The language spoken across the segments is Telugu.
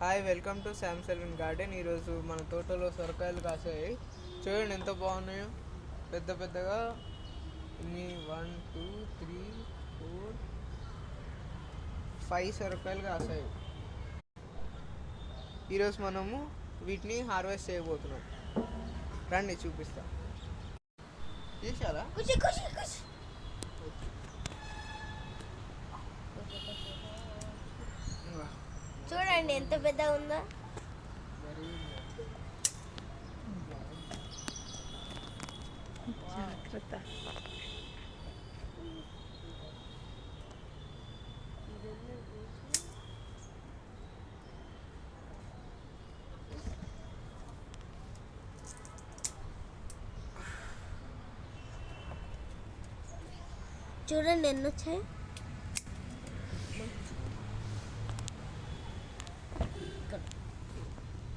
Hi, welcome to Sam Selvin garden. ఈరోజు మన తోటలో సొరకాయలు కాసాయి. చూడండి ఎంత బాగున్నాయో, పెద్ద పెద్దగా. ఇన్ని 1 2 3 4 5 సొరకాయలు కాసాయి. ఈరోజు మనము వీటిని హార్వెస్ట్ చేయబోతున్నాం. రండి చూపిస్తా. చేశారా? చూడండి ఎంత పెద్దగా ఉందో. జాగ్రత్త. చూడండి ఎన్ని వచ్చాయి.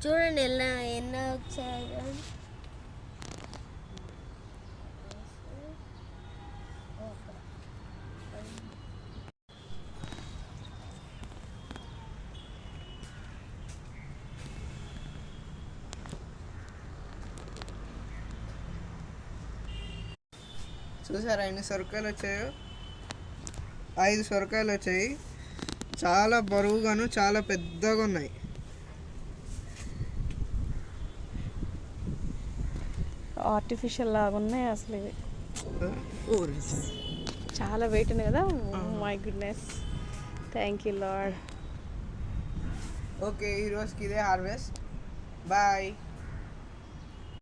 చూడండి ఎన్ని వచ్చాయి. చూసారా ఎన్ని సొరకాయలు వచ్చాయో? 5 సొరకాయలు వచ్చాయి. చాలా బరువుగాను చాలా పెద్దగా ఉన్నాయి. ఆర్టిఫిషియల్ లాగా ఉన్నాయి అసలు ఇవి. చాలా వెయిట్ ఉంది కదా. My goodness, thank you lord. Okay, ఈరోజుకి ఇదే హార్వెస్ట్. బాయ్.